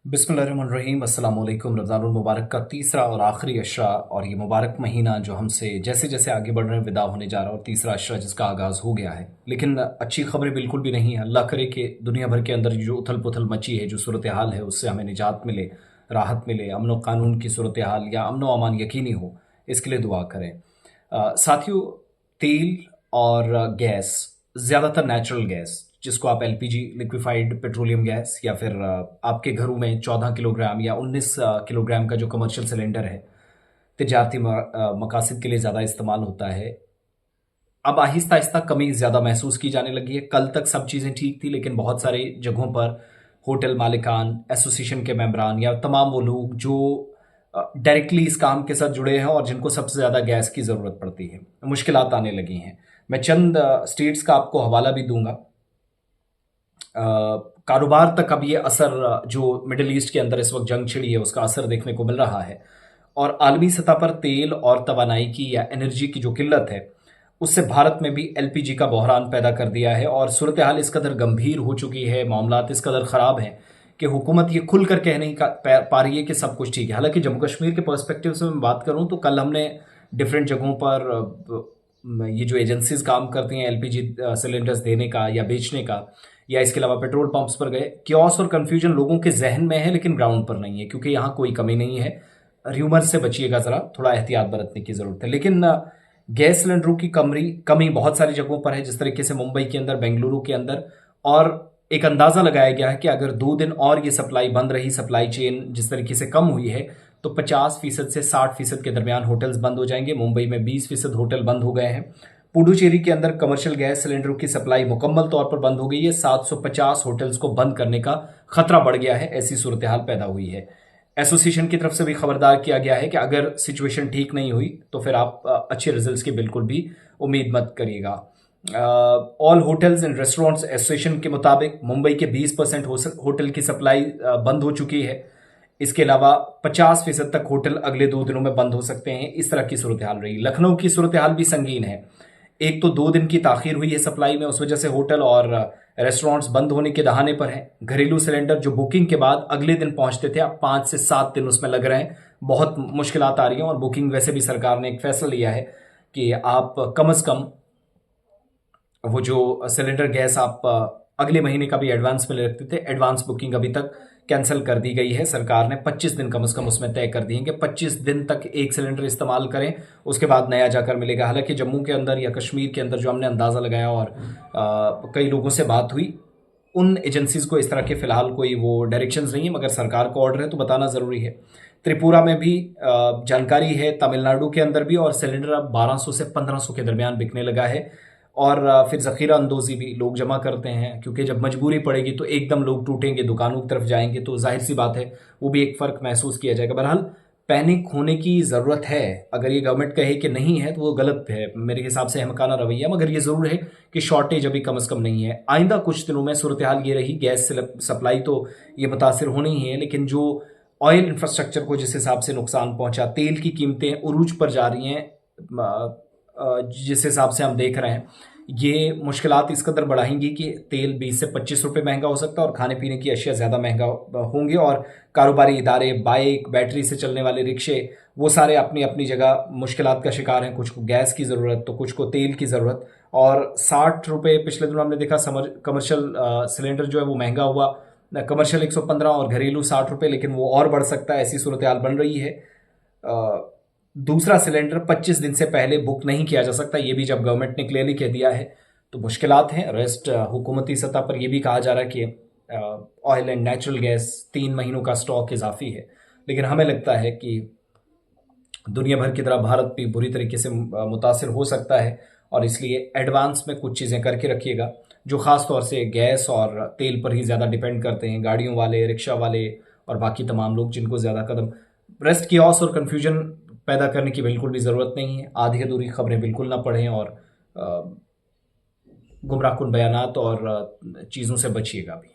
बिस्मिल्लाहिर्रहमानिर्रहीम अस्सलाम वालेकुम। रमज़ानुल मुबारक का तीसरा और आखिरी अशरा और ये मुबारक महीना जो हमसे जैसे जैसे आगे बढ़ रहे हैं विदा होने जा रहा है और तीसरा अशरा जिसका आगाज़ हो गया है। लेकिन अच्छी खबरें बिल्कुल भी नहीं है। अल्लाह करे कि दुनिया भर के अंदर जो उथल पुथल मची है, जो सूरत हाल है, उससे हमें निजात मिले, राहत मिले, अमन व कानून की सूरत हाल या अमन व अमान यकीनी हो, इसके लिए दुआ करें। साथियों, तेल और गैस, ज़्यादातर नेचुरल गैस जिसको आप एलपीजी लिक्विफाइड पेट्रोलियम गैस या फिर आपके घरों में 14 किलोग्राम या 19 किलोग्राम का जो कमर्शियल सिलेंडर है, तिजारती मकासद के लिए ज़्यादा इस्तेमाल होता है। अब आहिस्ता आहिस्ता कमी ज़्यादा महसूस की जाने लगी है। कल तक सब चीज़ें ठीक थी, लेकिन बहुत सारे जगहों पर होटल मालिकान, एसोसिएशन के मेंबरान या तमाम वो लोग जो डायरेक्टली इस काम के साथ जुड़े हैं और जिनको सबसे ज़्यादा गैस की ज़रूरत पड़ती है, मुश्किलात आने लगी हैं। मैं चंद स्टेट्स का आपको हवाला भी दूंगा। कारोबार तक अब ये असर जो मिडिल ईस्ट के अंदर इस वक्त जंग छिड़ी है उसका असर देखने को मिल रहा है। और आलमी सतह पर तेल और तवानाई की या एनर्जी की जो किल्लत है उससे भारत में भी एलपीजी का बहरान पैदा कर दिया है और सूरत हाल इस कदर गंभीर हो चुकी है, मामलात इस कदर ख़राब हैं कि हुकूमत ये खुलकर कह नहीं पा रही है कि सब कुछ ठीक है। हालांकि जम्मू कश्मीर के पर्सपेक्टिव से मैं बात करूं तो कल हमने डिफरेंट जगहों पर ये जो एजेंसीज काम करती हैं एलपीजी सिलेंडर्स देने का या बेचने का, या इसके अलावा पेट्रोल पंप्स पर गए, क्योस और कंफ्यूजन लोगों के जहन में है लेकिन ग्राउंड पर नहीं है, क्योंकि यहाँ कोई कमी नहीं है। र्यूमर से बचिएगा, जरा थोड़ा एहतियात बरतने की जरूरत है। लेकिन गैस सिलेंडरों की कमी बहुत सारी जगहों पर है, जिस तरीके से मुंबई के अंदर, बेंगलुरु के अंदर। और एक अंदाजा लगाया गया है कि अगर 2 दिन और ये सप्लाई बंद रही, सप्लाई चेन जिस तरीके से कम हुई है, तो 50% से 60% के दरमियान होटल्स बंद हो जाएंगे। मुंबई में 20% होटल बंद हो गए हैं। पुडुचेरी के अंदर कमर्शियल गैस सिलेंडरों की सप्लाई मुकम्मल तौर पर बंद हो गई है। 750 होटल्स को बंद करने का खतरा बढ़ गया है, ऐसी सूरत हाल पैदा हुई है। एसोसिएशन की तरफ से भी खबरदार किया गया है कि अगर सिचुएशन ठीक नहीं हुई तो फिर आप अच्छे रिजल्ट्स की बिल्कुल भी उम्मीद मत करिएगा। All hotels and restaurants association के मुताबिक मुंबई के 20% होटल की सप्लाई बंद हो चुकी है। इसके अलावा 50% तक होटल अगले 2 दिनों में बंद हो सकते हैं। इस तरह की सूरत हाल रही। लखनऊ की सूरत हाल भी संगीन है। एक तो 2 दिन की ताखीर हुई है सप्लाई में, उस वजह से होटल और रेस्टोरेंट्स बंद होने के दहाने पर हैं। घरेलू सिलेंडर जो बुकिंग के बाद अगले दिन पहुंचते थे, अब 5 से 7 दिन उसमें लग रहे हैं। बहुत मुश्किलात आ रही हैं। और बुकिंग वैसे भी सरकार ने एक फैसला लिया है कि आप कम से कम वो जो सिलेंडर गैस आप अगले महीने का भी एडवांस में ले रखते थे, एडवांस बुकिंग अभी तक कैंसिल कर दी गई है। सरकार ने 25 दिन कम से कम उसमें तय कर दिए कि 25 दिन तक एक सिलेंडर इस्तेमाल करें, उसके बाद नया जाकर मिलेगा। हालांकि जम्मू के अंदर या कश्मीर के अंदर जो हमने अंदाज़ा लगाया और कई लोगों से बात हुई, उन एजेंसीज को इस तरह के फिलहाल कोई वो डायरेक्शंस नहीं है, मगर सरकार को ऑर्डर है तो बताना ज़रूरी है। त्रिपुरा में भी जानकारी है, तमिलनाडु के अंदर भी, और सिलेंडर अब 1200 से 1500 के दरमियान बिकने लगा है। और फिर ज़ख़ीरा अंदोज़ी भी लोग जमा करते हैं, क्योंकि जब मजबूरी पड़ेगी तो एकदम लोग टूटेंगे, दुकानों की तरफ जाएंगे, तो जाहिर सी बात है वो भी एक फ़र्क महसूस किया जाएगा। बहरहाल पैनिक होने की ज़रूरत है। अगर ये गवर्नमेंट कहे कि नहीं है तो वो गलत है, मेरे हिसाब से अहमकाना रवैया। मगर ये ज़रूर है कि शॉर्टेज अभी कम से कम नहीं है। आइंदा कुछ दिनों में सूरत हाल ये रही, गैस सप्लाई तो ये मुतासर होनी ही है, लेकिन जो ऑयल इंफ्रास्ट्रक्चर को जिस हिसाब से नुकसान पहुंचा, तेल की कीमतें उरूज पर जा रही हैं, जिस हिसाब से हम देख रहे हैं, ये मुश्किलात इस कदर बढ़ाएंगी कि तेल 20 से 25 रुपये महंगा हो सकता है और खाने पीने की अशिया ज़्यादा महंगा होंगे। और कारोबारी इदारे, बाइक, बैटरी से चलने वाले रिक्शे, वो सारे अपनी अपनी जगह मुश्किलात का शिकार हैं। कुछ को गैस की ज़रूरत तो कुछ को तेल की ज़रूरत। और 60 रुपये पिछले दिनों हमने देखा कमर्शियल सिलेंडर जो है वो महंगा हुआ। कमर्शियल 115 और घरेलू 60 रुपये, लेकिन वो और बढ़ सकता है, ऐसी सूरत हाल बन रही है। दूसरा सिलेंडर 25 दिन से पहले बुक नहीं किया जा सकता, ये भी जब गवर्नमेंट ने क्लियरली कह दिया है, तो मुश्किलात हैं। रेस्ट हुकूमती सतह पर यह भी कहा जा रहा है कि ऑयल एंड नेचुरल गैस 3 महीनों का स्टॉक इजाफी है। लेकिन हमें लगता है कि दुनिया भर की तरह भारत भी बुरी तरीके से मुतासिर हो सकता है, और इसलिए एडवांस में कुछ चीज़ें करके रखिएगा, जो ख़ास तौर से गैस और तेल पर ही ज़्यादा डिपेंड करते हैं, गाड़ियों वाले, रिक्शा वाले और बाकी तमाम लोग जिनको ज़्यादा कदम। रेस्ट कियोस और कन्फ्यूजन पैदा करने की बिल्कुल भी ज़रूरत नहीं है। आधी अधूरी खबरें बिल्कुल ना पढ़ें और गुमराह कुन बयानात और चीज़ों से बचिएगा भी।